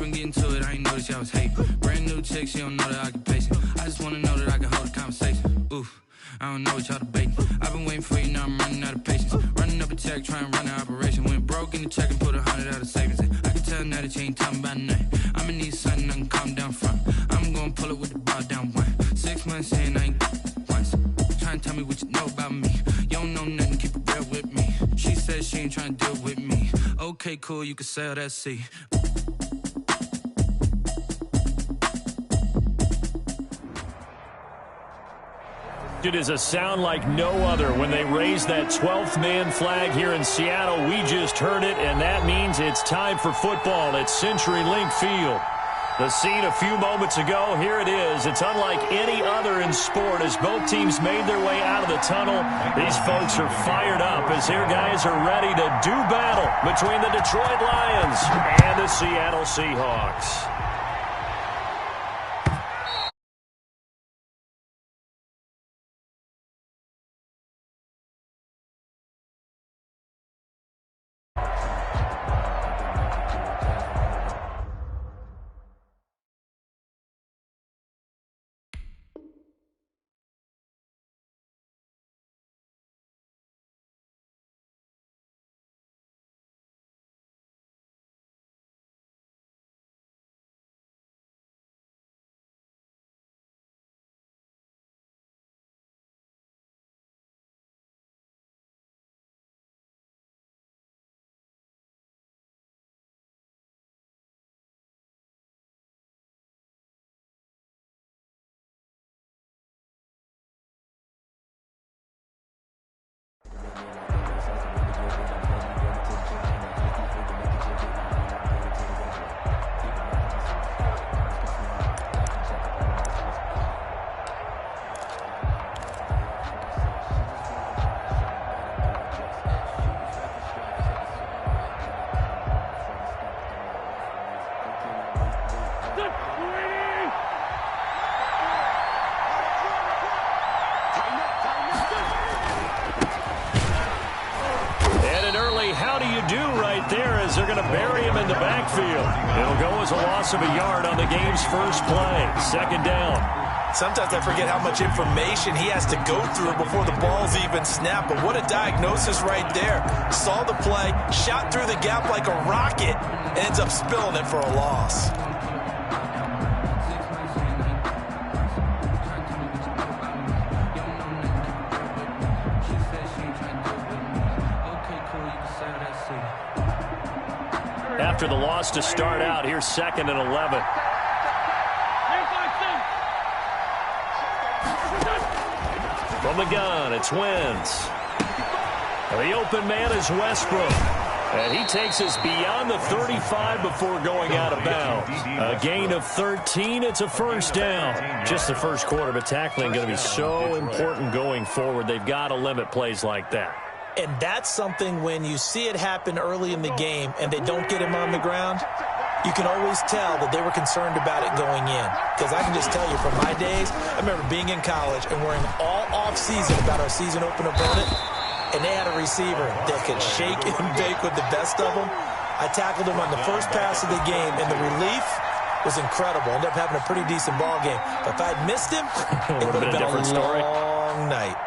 been getting to it, I ain't noticed y'all was hating. Brand new chick, she don't know the occupation. I just wanna know that I can hold a conversation. Oof, I don't know what y'all debating. I've been waiting for you, now I'm running out of patience. Running up a check, trying to run an operation. Went broke in the check and put 100 out of savings in. I can tell now that you ain't talking about nothing. I'ma need something I can calm down from. I'm gonna pull it with the bar down one. 6 months in, I ain't once. Trying to tell me what you know about me. You don't know nothing, keep it real with me. She said she ain't trying to deal with me. Okay, cool, you can sell that seat. It is a sound like no other when they raise that 12th man flag here in Seattle. We just heard it, and that means it's time for football at CenturyLink Field. The scene a few moments ago, here it is. It's unlike any other in sport as both teams made their way out of the tunnel. These folks are fired up as their guys are ready to do battle between the Detroit Lions and the Seattle Seahawks. How do you do right there as they're going to bury him in the backfield. It'll go as a loss of a yard on the game's first play. Second down. Sometimes I forget how much information he has to go through before the ball's even snapped. But what a diagnosis right there. Saw the play, shot through the gap like a rocket, ends up spilling it for a loss. After the loss to start out, here's 2nd and 11. From the gun, it's Wentz. The open man is Westbrook. And he takes us beyond the 35 before going out of bounds. A gain of 13, it's a first down. Just the first quarter, but tackling going to be so important going forward. They've got to limit plays like that. And that's something when you see it happen early in the game and they don't get him on the ground, you can always tell that they were concerned about it going in. Because I can just tell you from my days, I remember being in college and worrying all off-season about our season open opponent, and they had a receiver that could shake and bake with the best of them. I tackled him on the first pass of the game, and the relief was incredible. Ended up having a pretty decent ball game. But if I'd missed him, it would have been a long night.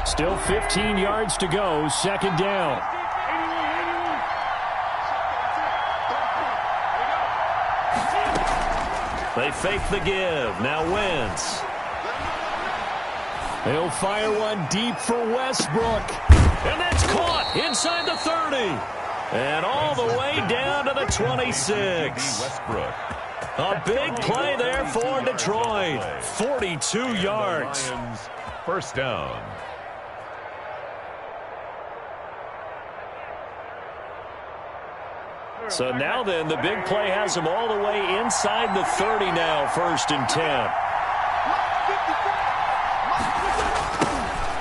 Still 15 yards to go, second down. They fake the give. Now Wentz. He'll fire one deep for Westbrook. And that's caught inside the 30. And all the way down to the 26. Westbrook. A big play there for Detroit. 42 yards. First down. So now then, the big play has him all the way inside the 30 now, 1st and 10.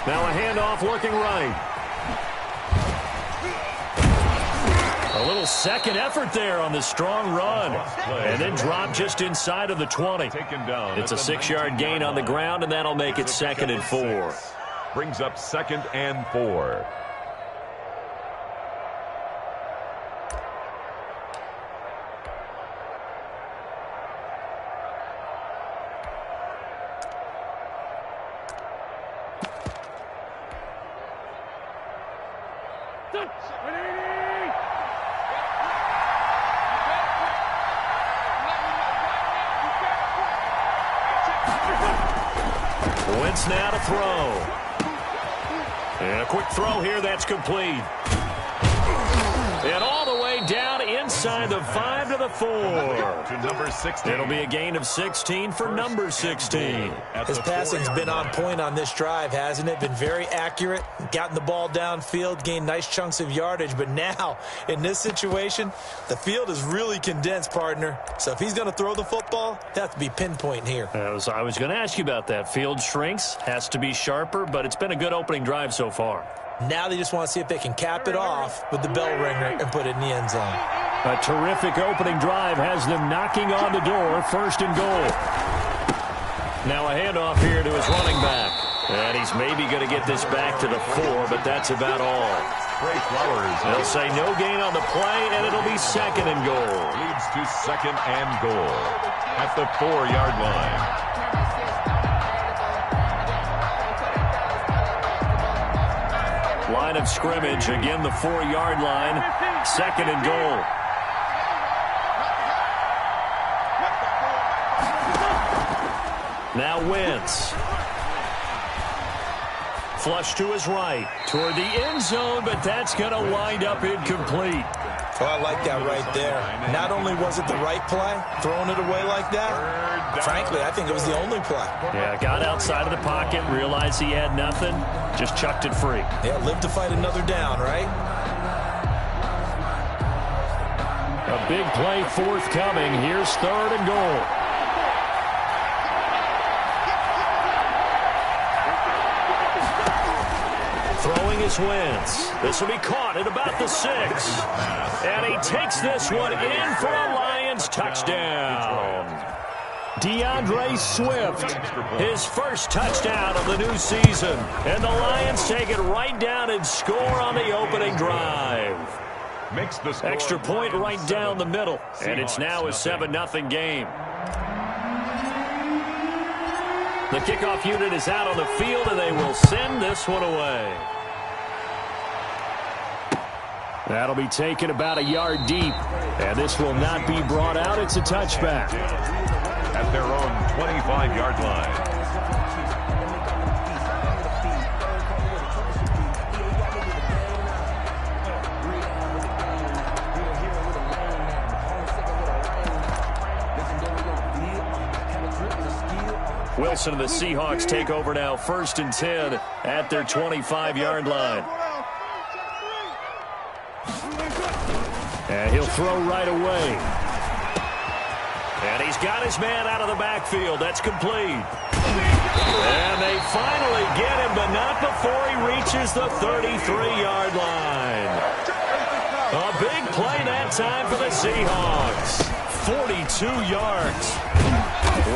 Now a handoff looking right. A little second effort there on the strong run. And then drop just inside of the 20. It's a 6-yard gain on the ground, and that'll make it 2nd and 4. Brings up 2nd and 4. Wentz now to throw. And a quick throw here that's complete. And all the way down inside the 5 to the 4. To number 16. It'll be a gain of 16 for number 16. His passing's been on point on this drive, hasn't it? Been very accurate, gotten the ball downfield, gained nice chunks of yardage. But now, in this situation, the field is really condensed, partner. So if he's going to throw the football, they have to be pinpoint here. I was going to ask you about that. Field shrinks, has to be sharper, but it's been a good opening drive so far. Now they just want to see if they can cap it off with the bell ringer and put it in the end zone. A terrific opening drive has them knocking on the door, 1st and goal. Now a handoff here to his running back. And he's maybe going to get this back to the 4, but that's about all. They'll say no gain on the play, and it'll be 2nd and goal. Leads to 2nd and goal at the 4-yard line. Line of scrimmage, again the 4-yard line, 2nd and goal. Now Wentz. Flush to his right, toward the end zone, but that's going to wind up incomplete. Oh, I like that right there. Not only was it the right play, throwing it away like that, frankly, I think it was the only play. Yeah, got outside of the pocket, realized he had nothing, just chucked it free. Yeah, live to fight another down, right? A big play forthcoming. Here's 3rd and goal. Throwing his Wentz. This will be caught at about the 6. And he takes this one in for a Lions touchdown. DeAndre Swift, his first touchdown of the new season. And the Lions take it right down and score on the opening drive. Makes the score extra point right down the middle. And it's now a 7-0 game. The kickoff unit is out on the field, and they will send this one away. That'll be taken about a yard deep, and this will not be brought out. It's a touchback. At their own 25-yard line. Wilson and the Seahawks take over now, 1st and 10 at their 25-yard line. And he'll throw right away. And he's got his man out of the backfield. That's complete. And they finally get him, but not before he reaches the 33-yard line. A big play that time for the Seahawks. 42 yards.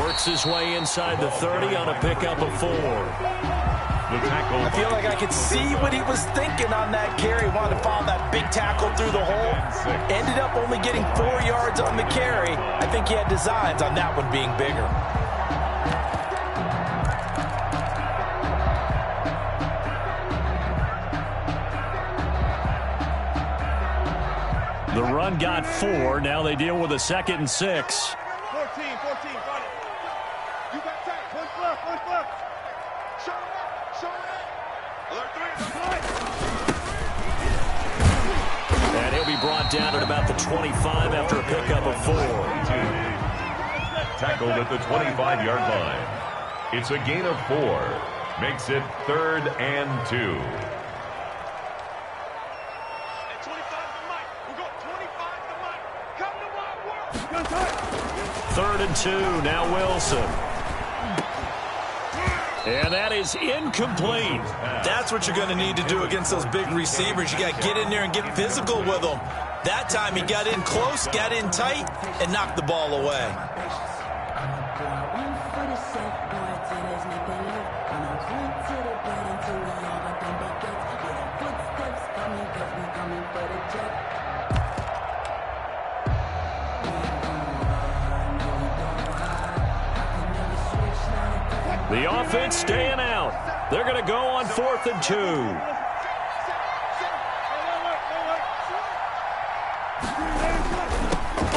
Works his way inside the 30 on a pickup of 4. I feel like I could see what he was thinking on that carry. Wanted to follow that big tackle through the hole. Ended up only getting 4 yards on the carry. I think he had designs on that one being bigger. The run got 4. Now they deal with a 2nd and 6. 14, got it. You got that. One left. Show it. Alert 3, And he'll be brought down at about the 25 after a pickup of 4. Tackled at the 25-yard line. It's a gain of 4. Makes it 3rd and 2. 3rd and 2. Now Wilson. And that is incomplete. That's what you're going to need to do against those big receivers. You got to get in there and get physical with them. That time he got in close, got in tight, and knocked the ball away. The offense staying out. They're going to go on 4th and 2.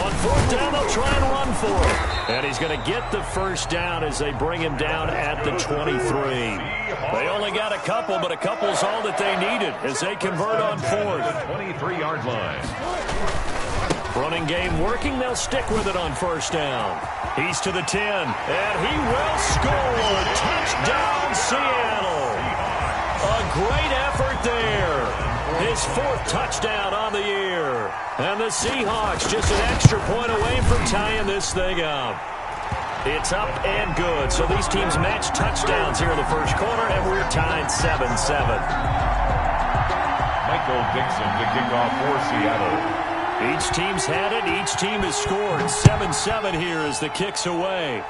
On 4th down, they'll try and run for it. And he's going to get the first down as they bring him down at the 23. They only got a couple, but a couple's all that they needed as they convert on 4th. 23-yard line. Running game working. They'll stick with it on 1st down. He's to the 10, and he will score. Touchdown, Seattle. A great effort there. His 4th touchdown on the year. And the Seahawks just an extra point away from tying this thing up. It's up and good. So these teams match touchdowns here in the first quarter, and we're tied 7-7. Michael Dixon to kick off for Seattle. Each team's had it. Each team has scored. 7-7 here as the kick's away.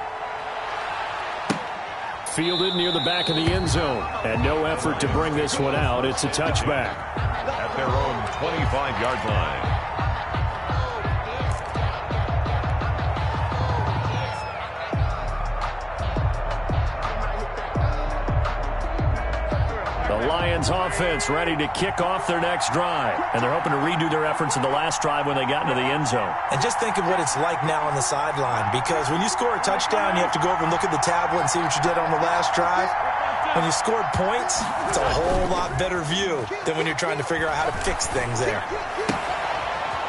Fielded near the back of the end zone. And no effort to bring this one out. It's a touchback. At their own 25-yard line. The Lions offense ready to kick off their next drive. And they're hoping to redo their efforts in the last drive when they got into the end zone. And just think of what it's like now on the sideline, because when you score a touchdown, you have to go over and look at the tablet and see what you did on the last drive. When you scored points, it's a whole lot better view than when you're trying to figure out how to fix things there.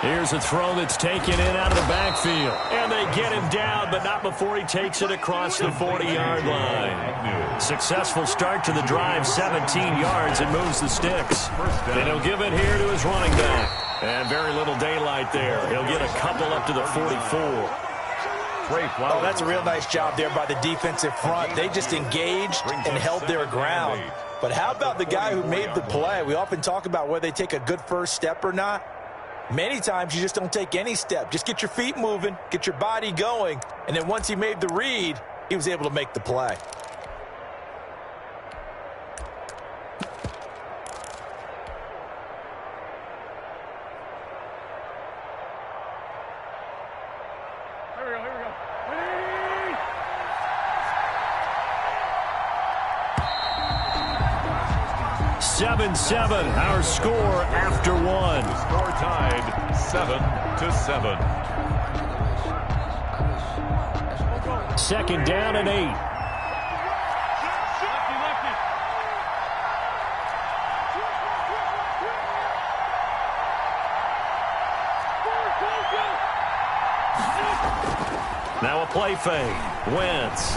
Here's a throw that's taken in out of the backfield. And they get him down, but not before he takes it across the 40-yard line. Successful start to the drive, 17 yards, and moves the sticks. And he'll give it here to his running back. And very little daylight there. He'll get a couple up to the 44. Oh, that's a real nice job there by the defensive front. They just engaged and held their ground. But how about the guy who made the play? We often talk about whether they take a good first step or not. Many times you just don't take any step. Just get your feet moving, get your body going, and then once he made the read, he was able to make the play. Here we go. 7-7, our score after one. The score tied 7-7. 2nd down and 8. Now a play fake. Wentz.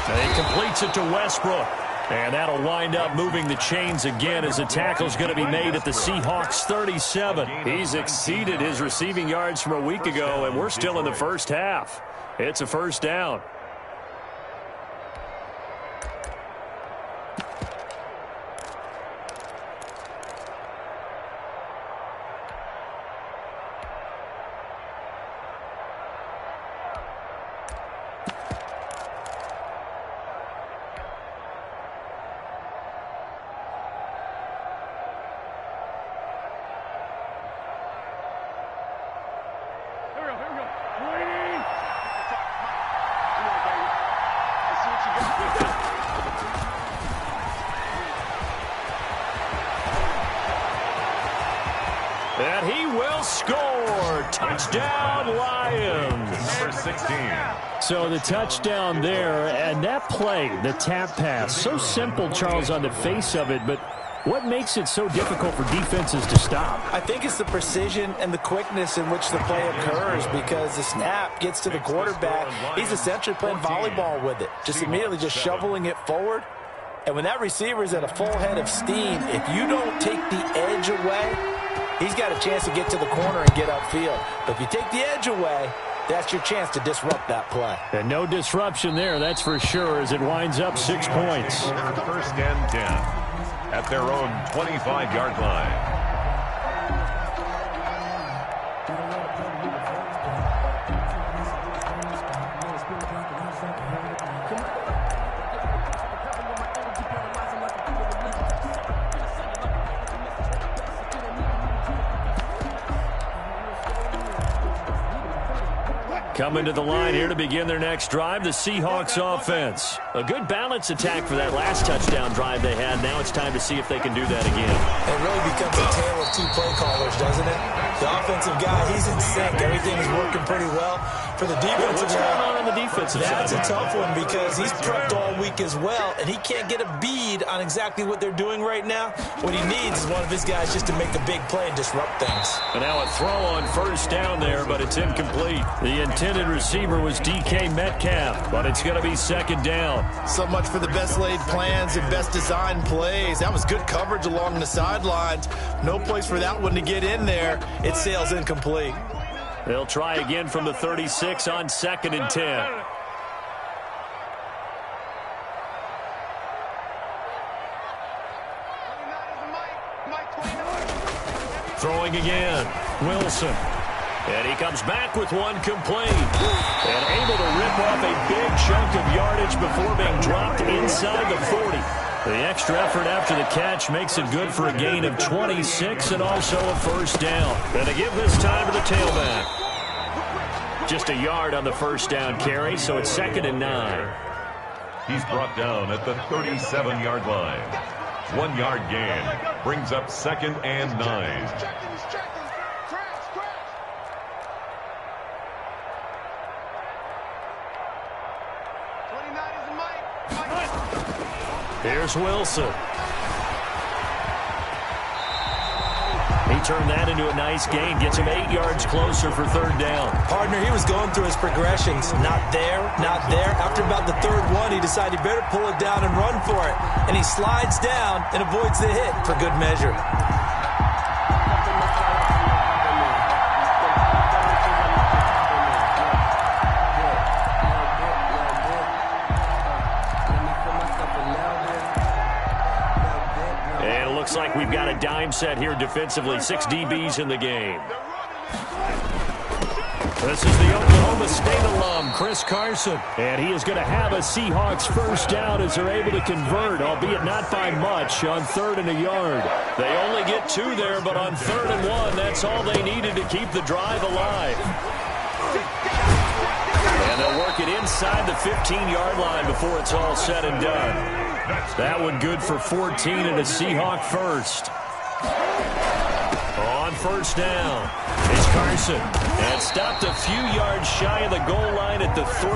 And he completes it to Westbrook. And that'll wind up moving the chains again as the tackle's going to be made at the Seahawks 37. He's exceeded his receiving yards from a week ago, and we're still in the first half. It's a 1st down. And he will score. Touchdown, Lions. Number 16. So the touchdown there, and that play, the tap pass, so simple, Charles, on the face of it, but what makes it so difficult for defenses to stop? I think it's the precision and the quickness in which the play occurs, because the snap gets to the quarterback. He's essentially playing volleyball with it, just immediately just shoveling it forward. And when that receiver is at a full head of steam, if you don't take the edge away, he's got a chance to get to the corner and get upfield. But if you take the edge away, that's your chance to disrupt that play. And no disruption there, that's for sure, as it winds up 6 points. First and 10 at their own 25-yard line. Coming to the line here to begin their next drive, the Seahawks offense. A good balance attack for that last touchdown drive they had. Now it's time to see if they can do that again. It really becomes a tale of two play callers, doesn't it? The offensive guy, he's in sync. Everything is working pretty well. For the defensive What's going on the defensive side? That's a tough one because he's prepped all week as well, and he can't get a bead on exactly what they're doing right now. What he needs is one of his guys just to make a big play and disrupt things. And now a throw on first down there, but it's incomplete. The intended receiver was DK Metcalf, but it's going to be second down. So much for the best laid plans and best designed plays. That was good coverage along the sidelines. No place for that one to get in there. It sails incomplete. They'll try again from the 36 on 2nd and 10. Throwing again, Wilson. And he comes back with one complete. And able to rip off a big chunk of yardage before being dropped inside the 40. The extra effort after the catch makes it good for a gain of 26 and also a first down. And to give this time to the tailback. Just a yard on the first down carry, so it's 2nd and 9. He's brought down at the 37-yard line. 1 yard gain brings up 2nd and 9. Here's Wilson. He turned that into a nice gain. Gets him 8 yards closer for 3rd down. Partner, he was going through his progressions. Not there, not there. After about the 3rd one, he decided he better pull it down and run for it. And he slides down and avoids the hit for good measure. Looks like we've got a dime set here defensively. 6 DBs in the game. This is the Oklahoma State alum, Chris Carson. And he is going to have a Seahawks first down as they're able to convert, albeit not by much, on 3rd and a yard. They only get 2 there, but on 3rd and 1, that's all they needed to keep the drive alive. And they'll work it inside the 15-yard line before it's all said and done. That one good for 14 and a Seahawk first. On first down, it's Carson. And stopped a few yards shy of the goal line at the 3.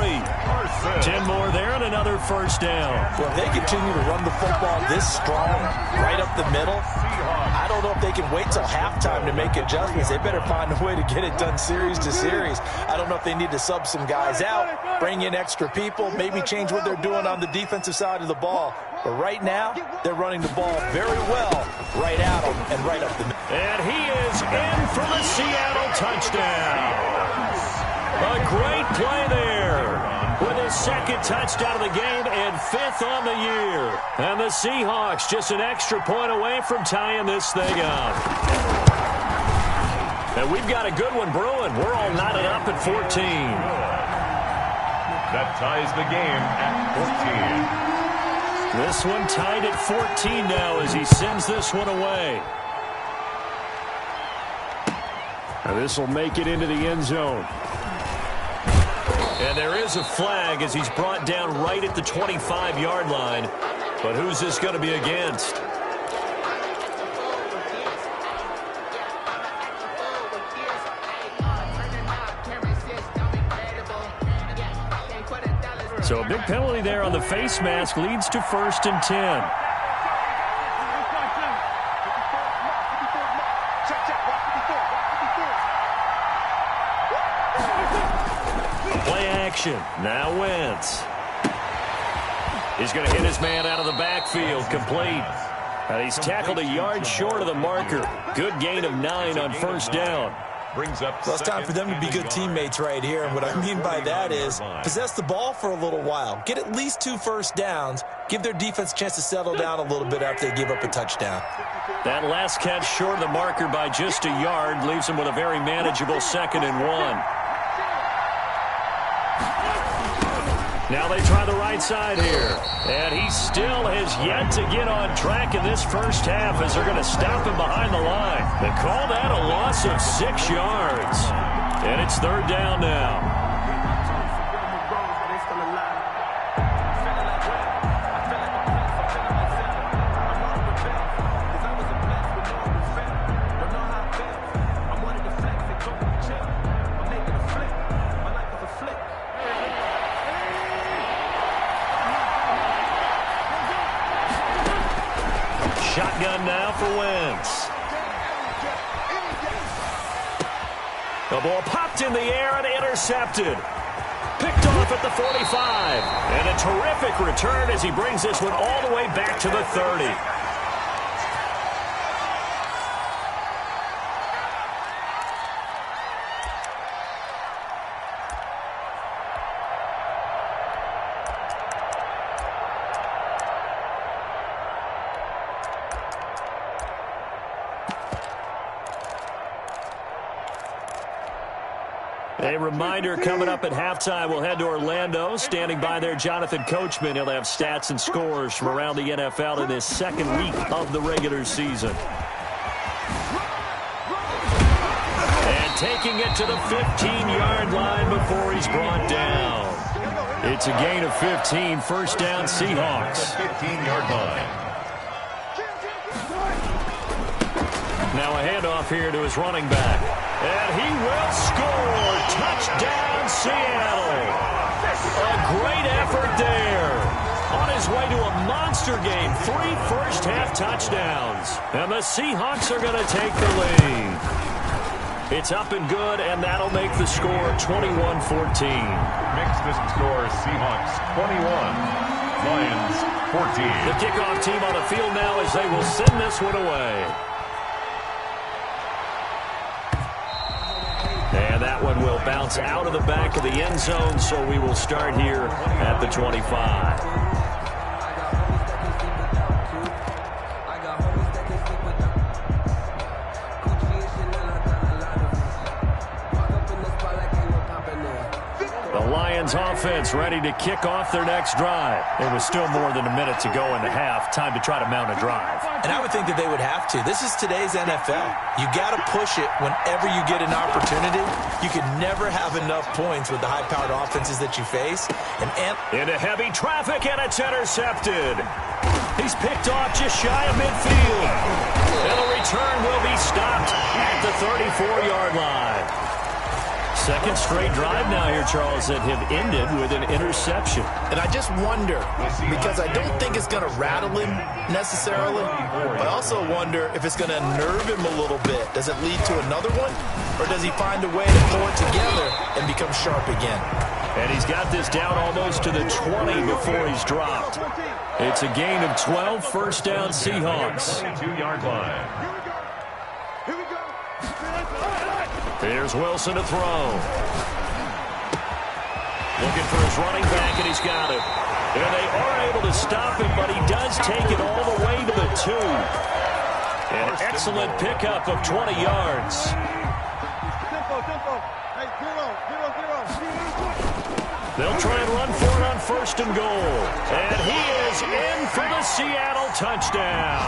10 more there and another first down. Well, if they continue to run the football this strong, right up the middle, I don't know if they can wait till halftime to make adjustments. They better find a way to get it done series to series. I don't know if they need to sub some guys out, bring in extra people, maybe change what they're doing on the defensive side of the ball. But right now, they're running the ball very well right at them and right up the middle. And he is in for the Seattle touchdown. A great play there with his 2nd touchdown of the game and 5th on the year. And the Seahawks just an extra point away from tying this thing up. And we've got a good one brewing. We're all knotted up at 14. That ties the game at 14. This one tied at 14 now as he sends this one away. Now this will make it into the end zone. And there is a flag as he's brought down right at the 25-yard line. But who's this going to be against? So a big penalty there on the face mask leads to 1st and 10. Play action. Now Wentz. He's going to hit his man out of the backfield. Complete. He's tackled a yard short of the marker. Good gain of 9 on first down. Brings up Well, it's time for them to be good teammates right here. And what I mean by that is possess the ball for a little while. Get at least 2 first downs. Give their defense a chance to settle down a little bit after they give up a touchdown. That last catch short of the marker by just a yard leaves them with a very manageable 2nd and 1. Now they try the right side here. And he still has yet to get on track in this first half as they're going to stop him behind the line. They call that a loss of 6 yards. And it's 3rd down now. Shotgun now for Wentz. The ball popped in the air and intercepted. Picked off at the 45. And a terrific return as he brings this one all the way back to the 30. A reminder, coming up at halftime, we'll head to Orlando. Standing by there, Jonathan Coachman. He'll have stats and scores from around the NFL in this 2nd week of the regular season. And taking it to the 15-yard line before he's brought down. It's a gain of 15, 1st down Seahawks. 15-yard line. Now a handoff here to his running back. And he will score. Touchdown, Seattle. A great effort there. On his way to a monster game. 3 first-half touchdowns. And the Seahawks are going to take the lead. It's up and good, and that'll make the score 21-14. Makes the score Seahawks 21, Lions 14. The kickoff team on the field now as they will send this one away. And that one will bounce out of the back of the end zone, so we will start here at the 25. Offense ready to kick off their next drive. There was still more than a minute to go in the half. Time to try to mount a drive. And I would think that they would have to. This is today's NFL. You got to push it whenever you get an opportunity. You can never have enough points with the high-powered offenses that you face. And into heavy traffic, and it's intercepted. He's picked off just shy of midfield. And the return will be stopped at the 34-yard line. 2nd straight drive now here, Charles, that have ended with an interception. And I just wonder, because I don't think it's going to rattle him necessarily, but I also wonder if it's going to nerve him a little bit. Does it lead to another one, or does he find a way to pull it together and become sharp again? And he's got this down almost to the 20 before he's dropped. It's a gain of 12, 1st down Seahawks. 2-yard line. Here's Wilson to throw. Looking for his running back, and he's got it. And they are able to stop him, but he does take it all the way to the 2. An excellent pickup of 20 yards. They'll try and run for it on 1st and goal. And he is in for the Seattle touchdown.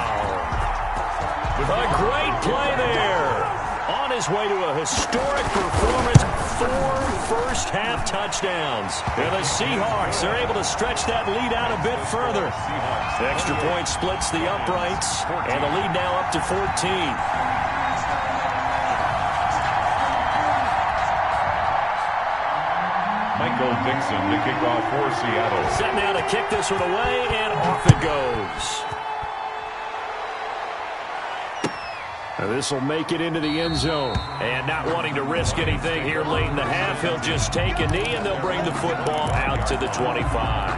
A great play there. On his way to a historic performance, 4 first-half touchdowns. And the Seahawks, they're able to stretch that lead out a bit further. Extra point splits the uprights, and the lead now up to 14. Michael Dixon to kick off for Seattle. Set now to kick this one away, and off it goes. This will make it into the end zone. And not wanting to risk anything here late in the half, he'll just take a knee, and they'll bring the football out to the 25.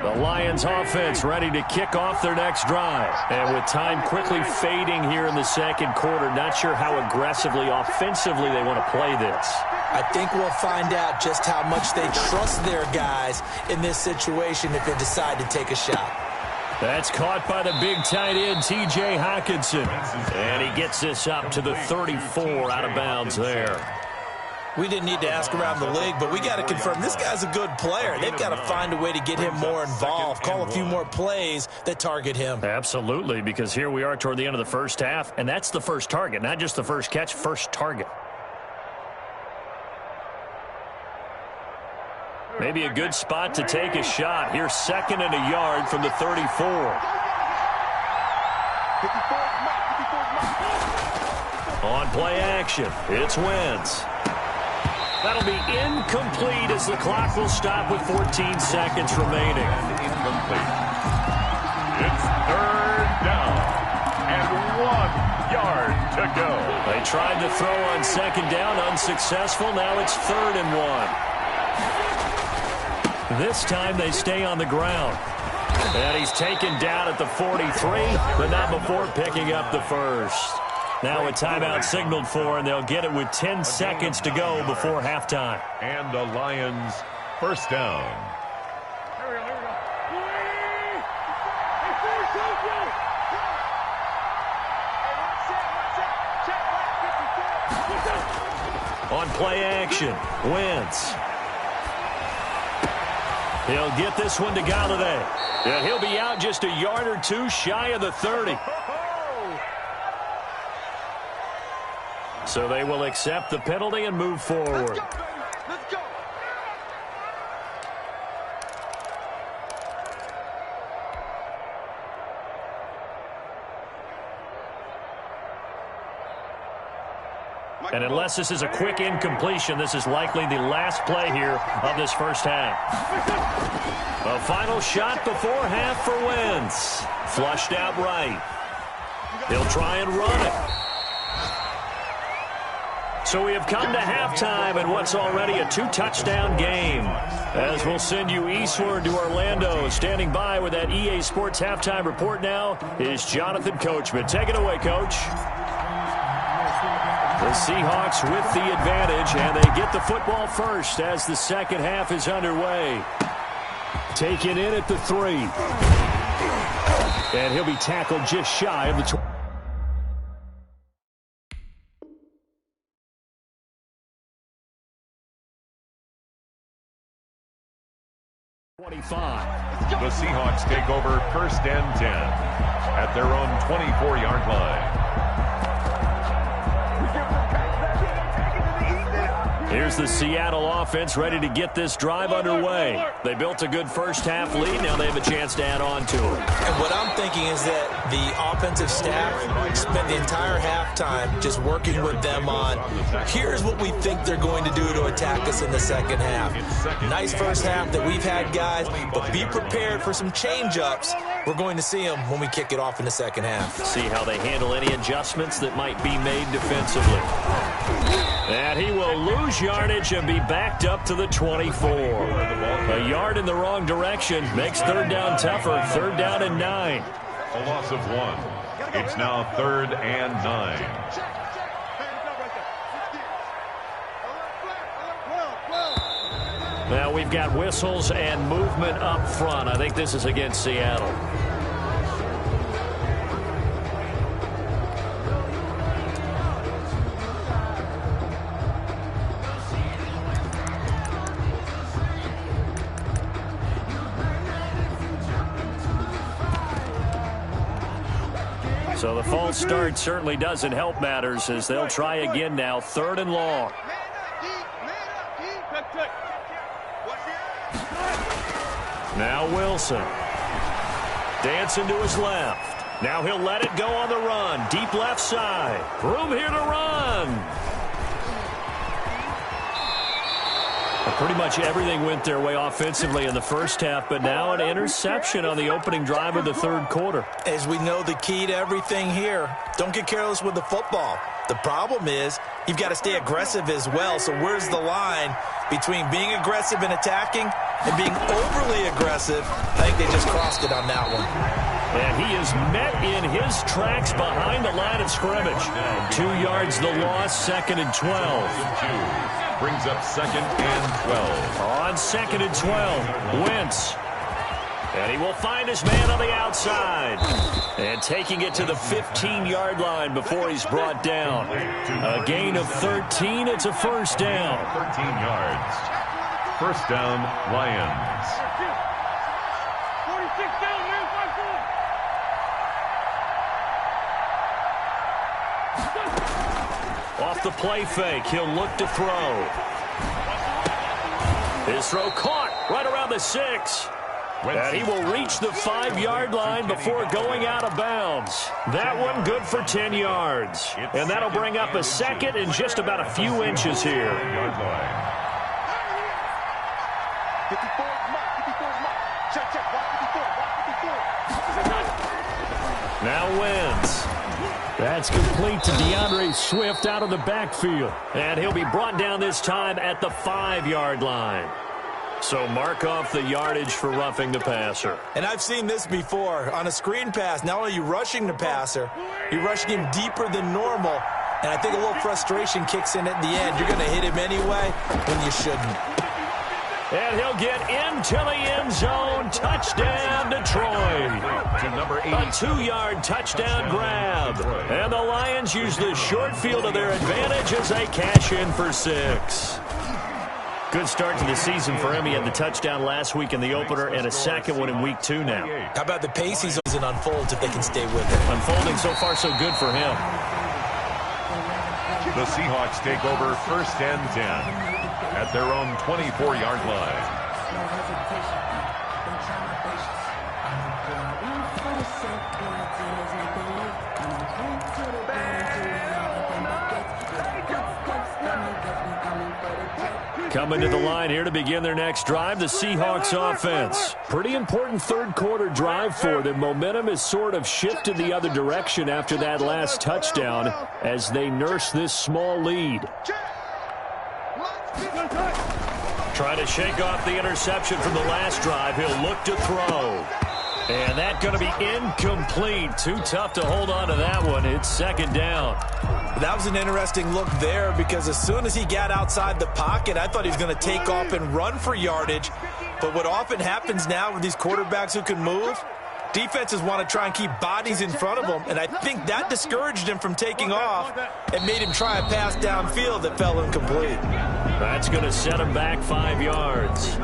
The Lions offense ready to kick off their next drive. And with time quickly fading here in the second quarter, not sure how aggressively, offensively they want to play this. I think we'll find out just how much they trust their guys in this situation if they decide to take a shot. That's caught by the big tight end, T.J. Hockenson. And he gets this up to the 34 out of bounds there. We didn't need to ask around the league, but we got to confirm this guy's a good player. They've got to find a way to get him more involved, call a few more plays that target him. Absolutely, because here we are toward the end of the first half, and that's the first target, not just the first catch, first target. Maybe a good spot to take a shot. Here's 2nd and a yard from the 34. On play action, it's Wentz. That'll be incomplete as the clock will stop with 14 seconds remaining. Incomplete. It's 3rd down and 1 yard to go. They tried to throw on 2nd down, unsuccessful. Now it's 3rd and 1. This time they stay on the ground. And he's taken down at the 43, but not before picking up the first. Now a timeout signaled for, and they'll get it with 10 seconds to go before halftime. And the Lions first down. On play action, Wentz. He'll get this one to Galladay. And he'll be out just a yard or two shy of the 30. So they will accept the penalty and move forward. Let's go, baby. Let's go. And unless this is a quick incompletion, this is likely the last play here of this first half. A final shot before half for Wentz. Flushed out right. He'll try and run it. So we have come to halftime in what's already a 2-touchdown game. As we'll send you eastward to Orlando. Standing by with that EA Sports halftime report now is Jonathan Coachman. Take it away, Coach. The Seahawks with the advantage, and they get the football first as the second half is underway. Taken in at the 3. And he'll be tackled just shy of the 25. The Seahawks take over 1st and 10 at their own 24-yard line. Here's the Seattle offense ready to get this drive underway. They built a good first half lead. Now they have a chance to add on to it. And what I'm thinking is that the offensive staff spent the entire halftime just working with them on, here's what we think they're going to do to attack us in the second half. Nice first half that we've had, guys, but be prepared for some change-ups. We're going to see them when we kick it off in the second half. See how they handle any adjustments that might be made defensively. And he will lose yardage and be backed up to the 24. A yard in the wrong direction makes 3rd down tougher. 3rd down and 9. A loss of 1. It's now 3rd and 9. Now we've got whistles and movement up front. I think this is against Seattle. So the false start certainly doesn't help matters as they'll try again now. 3rd and long. Now Wilson. Dancing to his left. Now he'll let it go on the run. Deep left side. Room here to run. Pretty much everything went their way offensively in the first half, but now an interception on the opening drive of the 3rd quarter. As we know, the key to everything here, don't get careless with the football. The problem is you've got to stay aggressive as well. So where's the line between being aggressive and attacking and being overly aggressive. I think they just crossed it on that one. And he is met in his tracks behind the line of scrimmage. 2 yards the loss, 2nd and 12. Brings up 2nd and 12. On 2nd and 12, Wentz. And he will find his man on the outside. And taking it to the 15-yard line before he's brought down. A gain of 13. It's a first down. 13 yards. First down, Lions. 46 down, man. 5-4. Off the play fake, he'll look to throw. His throw caught right around the 6. And he will reach the 5-yard line before going out of bounds. That one good for 10 yards. And that'll bring up a second and just about a few inches here. 54 is mark. Check. Now Wentz. That's complete to DeAndre Swift out of the backfield. And he'll be brought down this time at the 5-yard line. So mark off the yardage for roughing the passer. And I've seen this before. On a screen pass, not only are you rushing the passer, you're rushing him deeper than normal. And I think a little frustration kicks in at the end. You're going to hit him anyway when you shouldn't. And he'll get into the end zone. Touchdown, Detroit. To number 80. A 2-yard touchdown grab. And the Lions use the short field to their advantage as they cash in for 6. Good start to the season for him. He had the touchdown last week in the opener and a second one in week 2 now. How about the pace he's on unfolds if they can stay with it? Unfolding so far so good for him. The Seahawks take over 1st and 10 at their own 24-yard line. Coming to the line here to begin their next drive, the Seahawks offense. Pretty important third-quarter drive for them. Momentum has sort of shifted the other direction after that last touchdown as they nurse this small lead. Trying to shake off the interception from the last drive. He'll look to throw. And that's going to be incomplete. Too tough to hold on to that one. It's 2nd down. That was an interesting look there because as soon as he got outside the pocket, I thought he was going to take off and run for yardage. But what often happens now with these quarterbacks who can move, defenses want to try and keep bodies in front of them. And I think that discouraged him from taking off and made him try a pass downfield that fell incomplete. That's going to set him back 5 yards.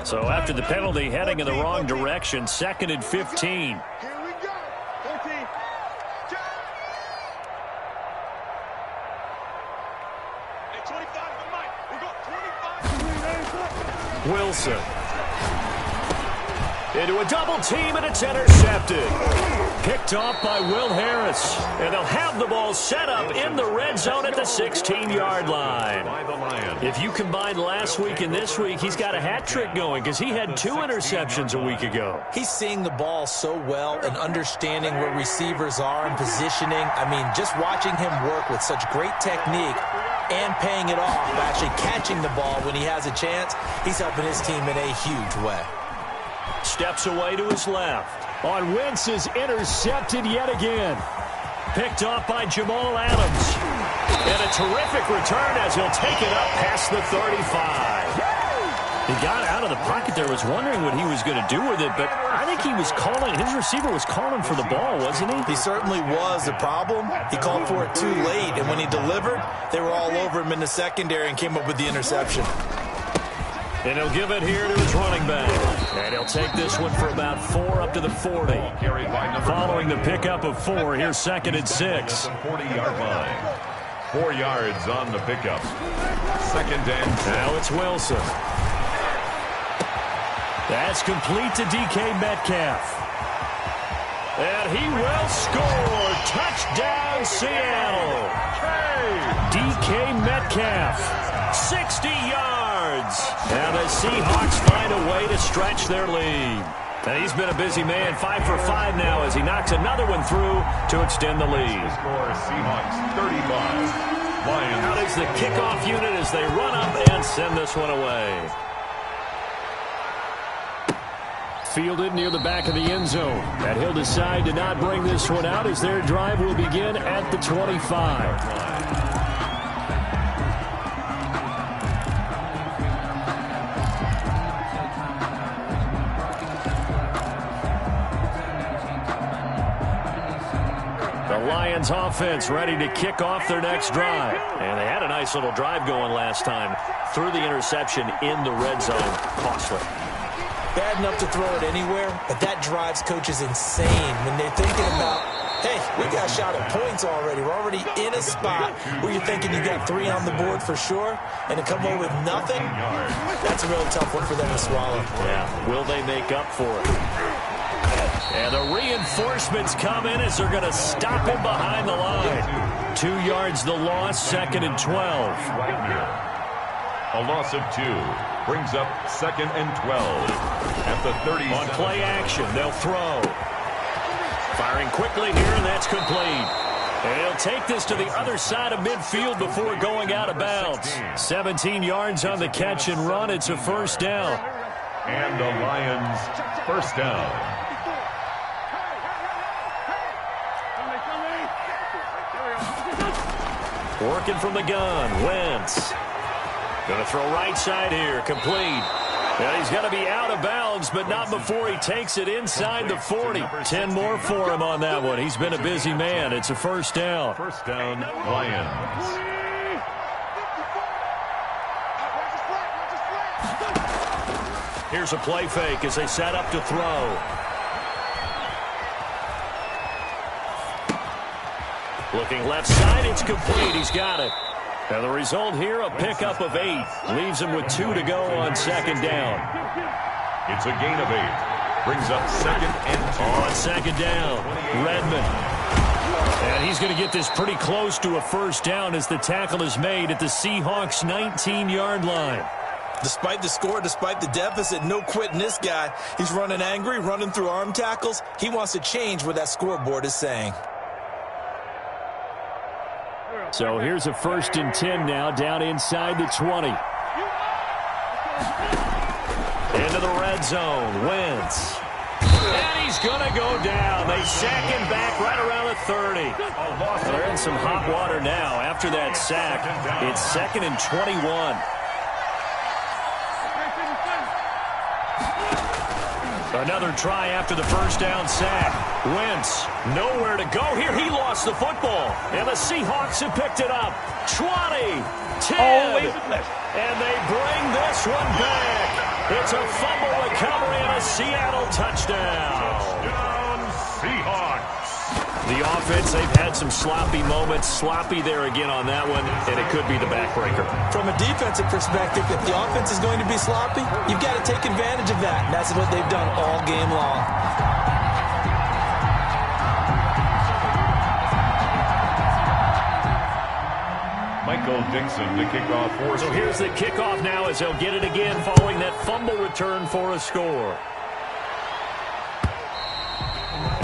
So after the penalty, heading in the wrong direction, 2nd and 15. Here we go. 14. Hey, 25 the mic. We got 25. Wilson. Into a double team, and it's intercepted. Picked off by Will Harris. And they'll have the ball set up in the red zone at the 16-yard line. If you combine last week and this week, he's got a hat trick going because he had 2 interceptions a week ago. He's seeing the ball so well and understanding where receivers are and positioning. I mean, just watching him work with such great technique and paying it off, actually catching the ball when he has a chance, he's helping his team in a huge way. Steps away to his left. On Wentz is intercepted yet again. Picked off by Jamal Adams. And a terrific return as he'll take it up past the 35. He got out of the pocket there, was wondering what he was going to do with it, but I think he was calling, his receiver was calling for the ball, wasn't he? He certainly was. The problem, he called for it too late, and when he delivered, they were all over him in the secondary and came up with the interception. And he'll give it here to his running back. And he'll take this one for about 4 up to the 40. Following the pickup of 4, here's 2nd and 6. 40-yard line. 4 yards on the pickup. 2nd and 6. Now it's Wilson. That's complete to DK Metcalf. And he will score. Touchdown, Seattle. DK Metcalf. 60 yards. And the Seahawks find a way to stretch their lead. And he's been a busy man, 5 for 5 now as he knocks another one through to extend the lead. Score Seahawks 35. Lions. Out is the kickoff unit as they run up and send this one away. Fielded near the back of the end zone. And he'll decide to not bring this one out as their drive will begin at the 25. Lions offense ready to kick off their next drive. And they had a nice little drive going last time. Threw the interception in the red zone. Costly. Bad enough to throw it anywhere, but that drives coaches insane when they're thinking about, hey, we got shot at points already. We're already in a spot where you're thinking you got 3 on the board for sure, and to come away with nothing, that's a really tough one for them to swallow. Yeah, will they make up for it? And the reinforcements come in as they're going to stop him behind the line. 2 yards the loss, 2nd and 12. A loss of 2 brings up 2nd and 12 at the 30. On play action, they'll throw. Firing quickly here, and that's complete. And he'll take this to the other side of midfield before going out of bounds. 17 yards on the catch and run. It's a first down. And the Lions first down. Working from the gun, Wentz. Going to throw right side here, complete. And he's going to be out of bounds, but not before he takes it inside the 40. 10 more for him on that one. He's been a busy man. It's a first down. First down, Lions. Here's a play fake as they set up to throw. Looking left side, it's complete. He's got it. Now the result here, a pickup of 8. Leaves him with 2 to go on 2nd down. It's a gain of 8. Brings up 2nd and 2. On 2nd down, Redmond. And he's going to get this pretty close to a first down as the tackle is made at the Seahawks' 19-yard line. Despite the score, despite the deficit, no quitting this guy. He's running angry, running through arm tackles. He wants to change what that scoreboard is saying. So here's a 1st and 10 now, down inside the 20. Into the red zone, Wentz. And he's going to go down. They sack him back right around the 30. They're in some hot water now. After that sack, it's 2nd and 21. Another try after the first down sack. Wentz, nowhere to go here. He lost the football. And the Seahawks have picked it up. 20, 10. And they bring this one back. It's a fumble recovery and a Seattle touchdown. Touchdown, Seahawks. The offense, they've had some sloppy moments. Sloppy there again on that one, and it could be the backbreaker. From a defensive perspective, if the offense is going to be sloppy, you've got to take advantage of that. And that's what they've done all game long. Michael Dixon to kick off for. So here's the kickoff now as they'll get it again following that fumble return for a score.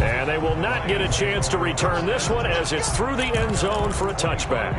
And they will not get a chance to return this one as it's through the end zone for a touchback.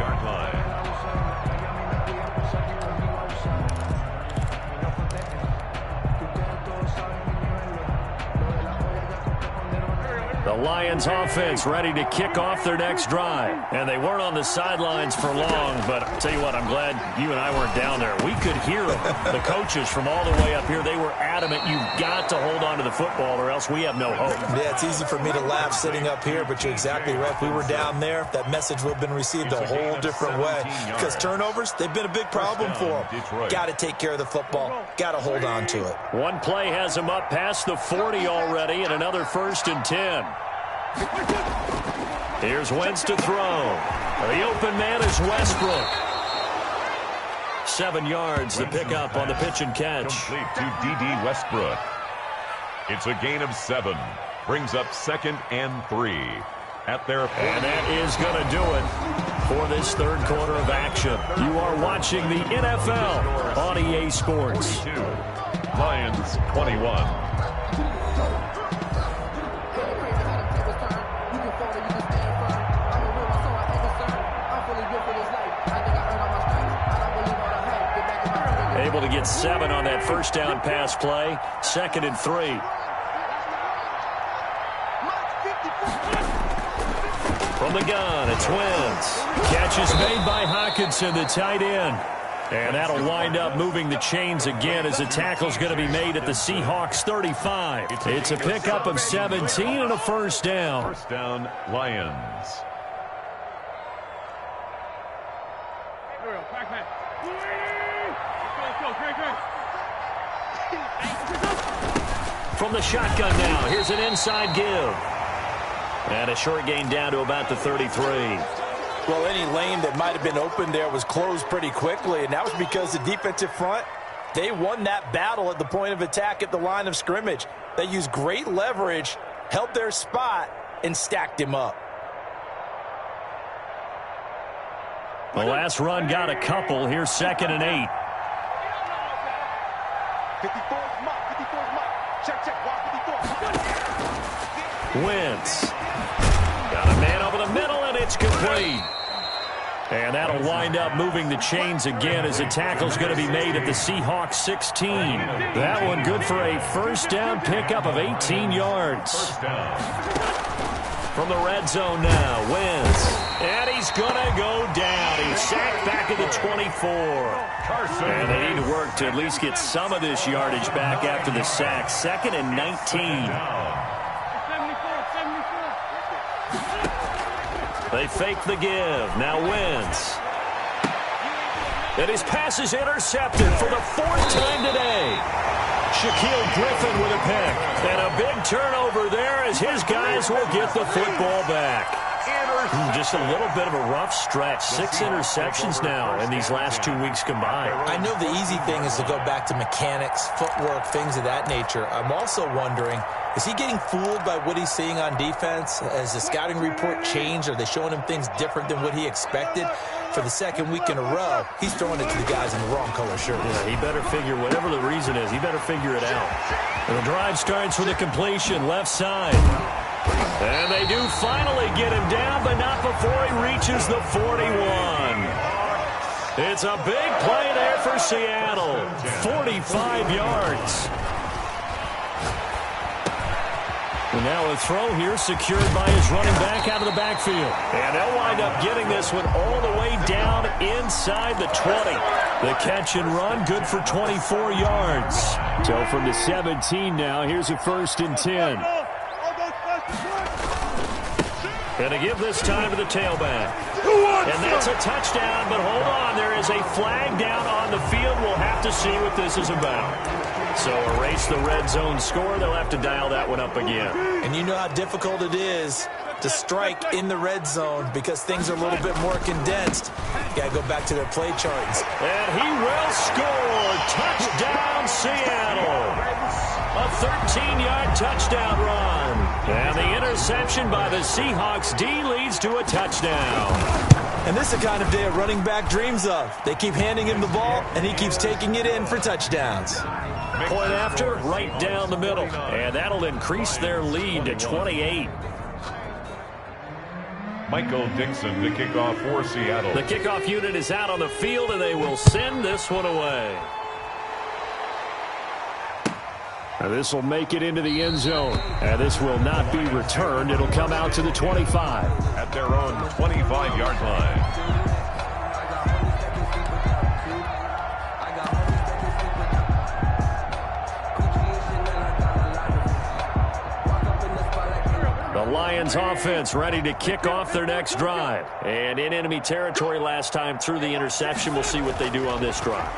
The Lions offense ready to kick off their next drive. And they weren't on the sidelines for long, but I'll tell you what, I'm glad you and I weren't down there. We could hear them. The coaches from all the way up here, they were adamant. You've got to hold on to the football or else we have no hope. Yeah, it's easy for me to laugh sitting up here, but you're exactly right. If we were down there, that message would have been received a whole different way. Because turnovers, they've been a big problem for them. Got to take care of the football. Got to hold on to it. One play has them up past the 40 already, and another 1st and 10. Here's Wentz to throw. The open man is Westbrook. 7 yards to pick up on the pitch and catch. Complete to D.D. Westbrook. It's a gain of 7. Brings up 2nd and 3. At their 40. And that is going to do it for this third quarter of action. You are watching the NFL on EA Sports. 42. Lions 21. Able to get 7 on that first down pass play. 2nd and 3. From the gun, it's Wentz. Catch is made by Hockenson, the tight end. And that'll wind up moving the chains again as the tackle's going to be made at the Seahawks 35. It's a pickup of 17 and a first down. First down, Lions. From the shotgun now, here's an inside give. And a short gain down to about the 33. Well, any lane that might have been open there was closed pretty quickly, and that was because the defensive front, they won that battle at the point of attack at the line of scrimmage. They used great leverage, held their spot, and stacked him up. The last run got a couple. Here's 2nd and 8. 54's mark. Check. Wentz. Got a man over the middle, and it's complete. And that'll wind up moving the chains again as the tackle's going to be made at the Seahawks 16. That one good for a first down pickup of 18 yards. First down. From the red zone now, Wentz. And he's going to go down. He's sacked back at the 24. And they need to work to at least get some of this yardage back after the sack. 2nd and 19. They fake the give. Now Wentz. And his pass is intercepted for the 4th time today. Shaquille Griffin with a pick. And a big turnover there as his guys will get the football back. Just a little bit of a rough stretch. 6 interceptions now in these last 2 weeks combined. I know the easy thing is to go back to mechanics, footwork, things of that nature. I'm also wondering, is he getting fooled by what he's seeing on defense? Has the scouting report changed? Are they showing him things different than what he expected? For the 2nd week in a row, he's throwing it to the guys in the wrong color shirts. Yeah, he better figure, whatever the reason is, he better figure it out. And the drive starts with a completion, left side. And they do finally get him down, but not before he reaches the 41. It's a big play there for Seattle. 45 yards. And now a throw here secured by his running back out of the backfield. And they'll wind up getting this one all the way down inside the 20. The catch and run, good for 24 yards. So from the 17 now, here's a 1st and 10. And to give this time to the tailback. And that's a touchdown, but hold on. There is a flag down on the field. We'll have to see what this is about. So erase the red zone score. They'll have to dial that one up again. And you know how difficult it is to strike in the red zone because things are a little bit more condensed. You got to go back to their play charts. And he will score. Touchdown, Seattle. A 13-yard touchdown run. And the interception by the Seahawks D leads to a touchdown. And this is the kind of day a running back dreams of. They keep handing him the ball, and he keeps taking it in for touchdowns. Point after, right down the middle. And that'll increase their lead to 28. Michael Dixon to kick off for Seattle. The kickoff unit is out on the field, and they will send this one away. Now this will make it into the end zone. And this will not be returned. It'll come out to the 25. At their own 25-yard line. The Lions offense ready to kick off their next drive. And in enemy territory last time through the interception. We'll see what they do on this drive.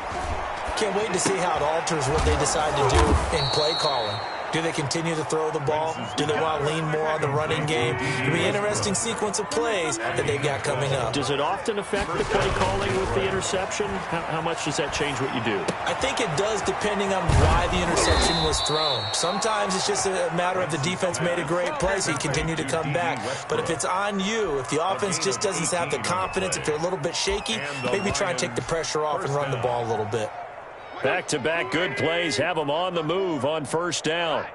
Can't wait to see how it alters what they decide to do in play calling. Do they continue to throw the ball? Do they want to lean more on the running game? It'll be an interesting sequence of plays that they've got coming up. Does it often affect the play calling with the interception? How much does that change what you do? I think it does depending on why the interception was thrown. Sometimes it's just a matter of the defense made a great play, so you continue to come back. But if it's on you, if the offense just doesn't have the confidence, if they're a little bit shaky, maybe try and take the pressure off and run the ball a little bit. Back-to-back good plays have them on the move on first down.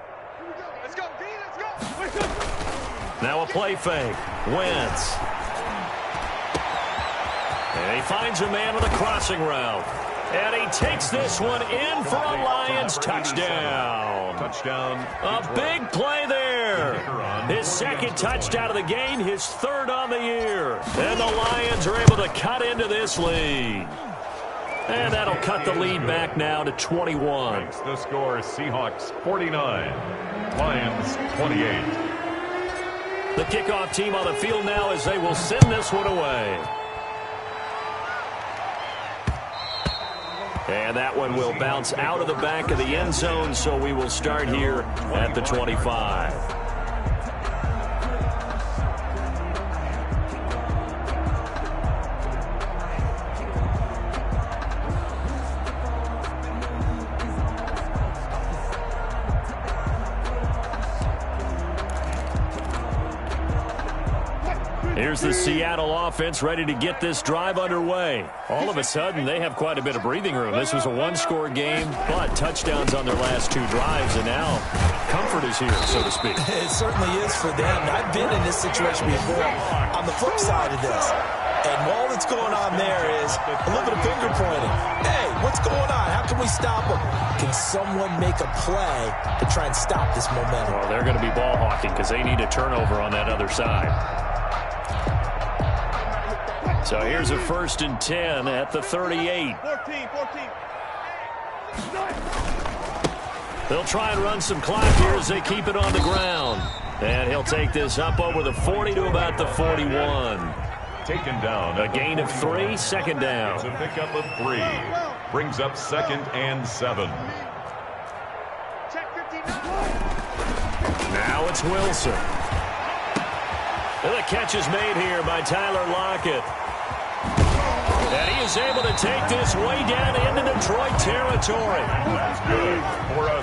Now a play fake. Wentz. And he finds a man on the crossing route. And he takes this one in for a Lions touchdown. A big play there. His second touchdown of the game, his third on the year. And the Lions are able to cut into this lead. And that'll cut the lead back now to 21. The score is Seahawks 49, Lions 28. The kickoff team on the field now as they will send this one away. And that one will bounce out of the back of the end zone, so we will start here at the 25. Here's the Seattle offense ready to get this drive underway. All of a sudden, they have quite a bit of breathing room. This was a one-score game, but touchdowns on their last two drives, and now comfort is here, so to speak. It certainly is for them. I've been in this situation before on the flip side of this. And all that's going on there is a little bit of finger pointing. Hey, what's going on? How can we stop them? Can someone make a play to try and stop this momentum? Well, they're going to be ball hawking because they need a turnover on that other side. So here's a 1st and 10 at the 38. 14. They'll try and run some clock here as they keep it on the ground. And he'll take this up over the 40 to about the 41. Taken down. A gain of 3, second down. It's a pickup of 3. Brings up 2nd and 7. Check 59. Now it's Wilson. And the catch is made here by Tyler Lockett. And he is able to take this way down into Detroit territory.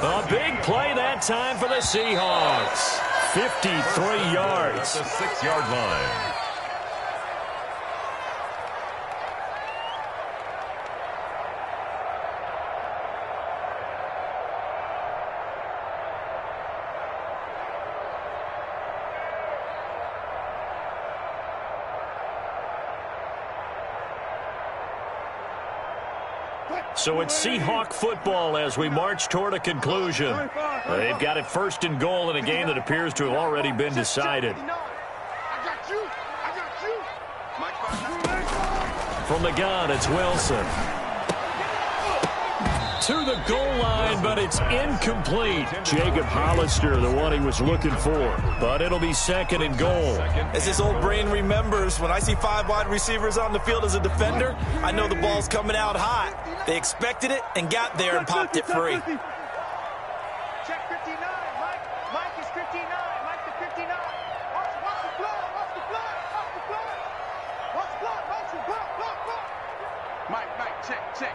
A big play that time for the Seahawks. 53 yards. The 6-yard line. So it's Seahawk football as we march toward a conclusion. They've got it 1st and goal in a game that appears to have already been decided. From the gun, it's Wilson. To the goal line, but it's incomplete. Jacob Hollister, the one he was looking for. But it'll be 2nd and goal. As this old brain remembers, when I see 5 wide receivers on the field as a defender, I know the ball's coming out hot. They expected it and got there and popped it free. Check 59. Mike is 59. Mike to 59. Watch the blood. Watch the blood. Watch the blood. Watch the blood. Watch the blood. Mike, check.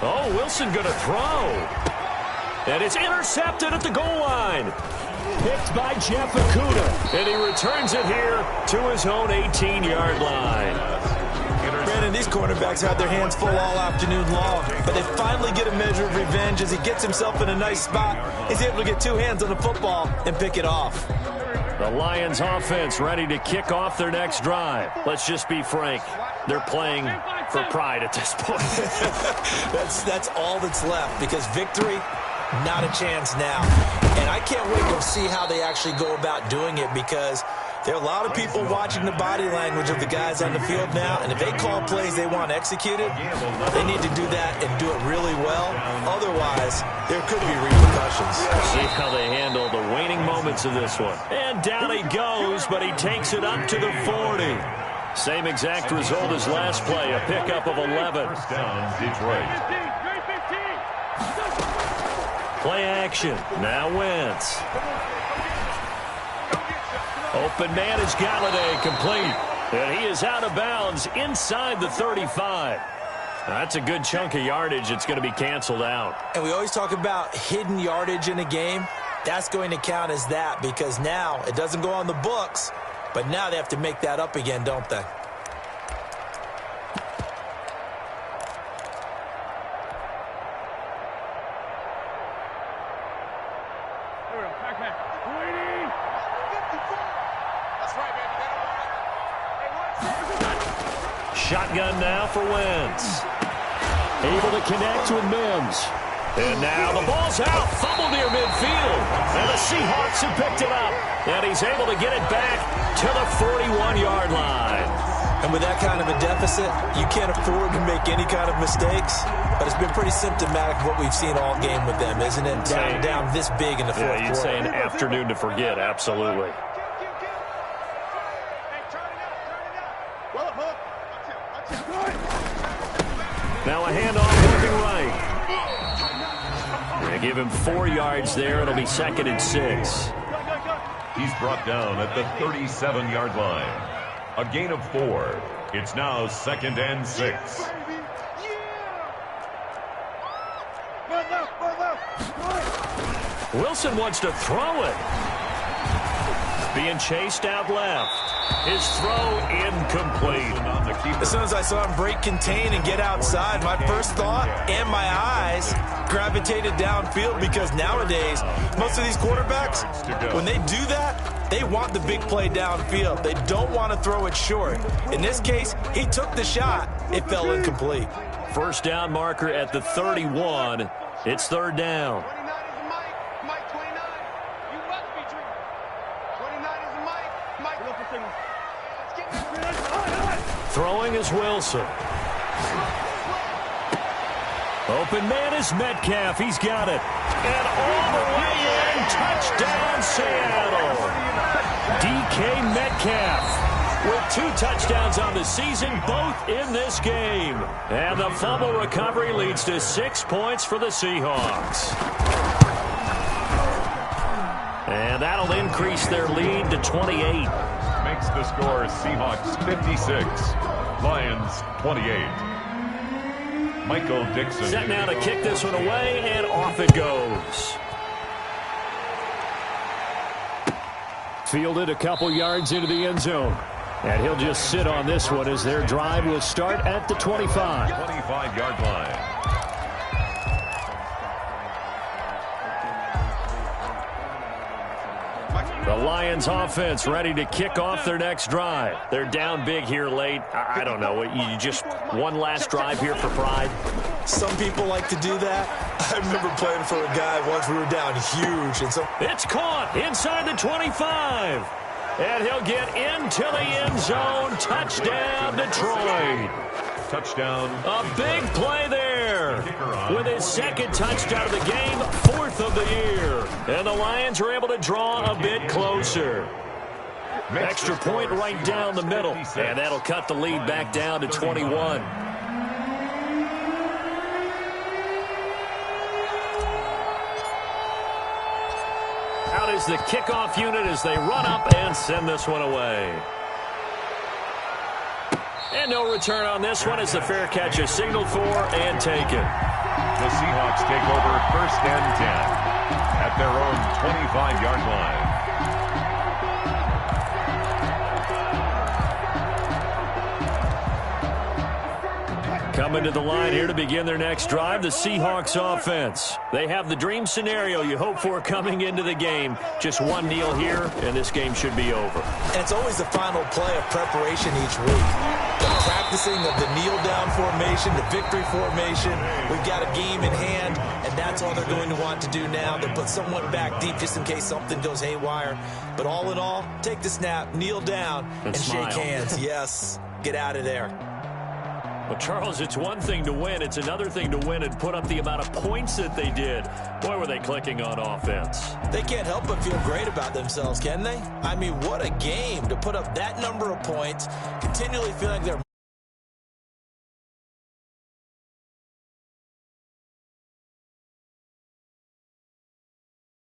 Oh, Wilson going to throw. And it's intercepted at the goal line. Picked by Jeff Okudah. And he returns it here to his own 18-yard line. Brandon, these cornerbacks had their hands full all afternoon long, but they finally get a measure of revenge as he gets himself in a nice spot. He's able to get 2 hands on the football and pick it off. The Lions offense ready to kick off their next drive. Let's just be frank. They're playing for pride at this point. That's all that's left, because victory, not a chance now. And I can't wait to see how they actually go about doing it, because there are a lot of people watching the body language of the guys on the field now, and if they call plays they want executed, they need to do that and do it really well. Otherwise, there could be repercussions. See how they handle the waning moments of this one. And down he goes, but he takes it up to the 40. Same exact result as last play, a pickup of 11. First down, Detroit. Play action. Now Wentz. Open man is Galladay, complete. And he is out of bounds inside the 35. That's a good chunk of yardage. It's going to be canceled out. And we always talk about hidden yardage in a game. That's going to count as that, because now it doesn't go on the books, but now they have to make that up again, don't they? That's right, baby. Shotgun now for Wentz. Able to connect with Mims. And now the ball's out. Fumble near midfield. And the Seahawks have picked it up. And he's able to get it back to the 41-yard line. And with that kind of a deficit, you can't afford to make any kind of mistakes. But it's been pretty symptomatic of what we've seen all game with them, isn't it? Down this big in the fourth quarter. Yeah, you'd say an afternoon to forget. Absolutely. Now a handoff looking right. They give him 4 yards there. It'll be 2nd and 6. He's brought down at the 37-yard line. A gain of 4. It's now 2nd and 6. Wilson wants to throw it. Being chased out left. His throw incomplete. As soon as I saw him break contain and get outside, my first thought and my eyes gravitated downfield, because nowadays, most of these quarterbacks, when they do that, they want the big play downfield. They don't want to throw it short. In this case, he took the shot. It fell incomplete. First down marker at the 31. It's 3rd down. 29 is Mike. Mike 29. You must be dreaming. 29 is Mike. Mike. Throwing is Wilson. Open man is Metcalf. He's got it. And all the way in. Touchdown, Seattle. DK Metcalf with 2 touchdowns on the season, both in this game. And the fumble recovery leads to 6 points for the Seahawks. And that'll increase their lead to 28. Makes the score Seahawks 56, Lions 28. Michael Dixon. Set now to kick this one away, and off it goes. Fielded a couple yards into the end zone. And he'll just sit on this one as their drive will start at the 25. 25-yard line. The Lions offense ready to kick off their next drive. They're down big here late. I don't know. You just one last drive here for pride. Some people like to do that. I remember playing for a guy once. We were down huge. And so it's caught inside the 25. And he'll get into the end zone. Touchdown, Detroit. Touchdown. A big play there. With his 2nd touchdown of the game, 4th of the year. And the Lions are able to draw a bit closer. Extra point right down the middle. And that'll cut the lead back down to 21. Out is the kickoff unit as they run up and send this one away. And no return on this one as the fair catch is signaled for and taken. The Seahawks take over 1st and 10 at their own 25-yard line. Coming to the line here to begin their next drive, the Seahawks offense. They have the dream scenario you hope for coming into the game. Just one kneel here, and this game should be over. And it's always the final play of preparation each week. The practicing of the kneel-down formation, the victory formation. We've got a game in hand, and that's all they're going to want to do now. They'll put someone back deep just in case something goes haywire. But all in all, take the snap, kneel down, and shake hands. Yes, get out of there. Well, Charles, it's one thing to win. It's another thing to win and put up the amount of points that they did. Boy, were they clicking on offense. They can't help but feel great about themselves, can they? I mean, what a game to put up that number of points, continually feeling like they're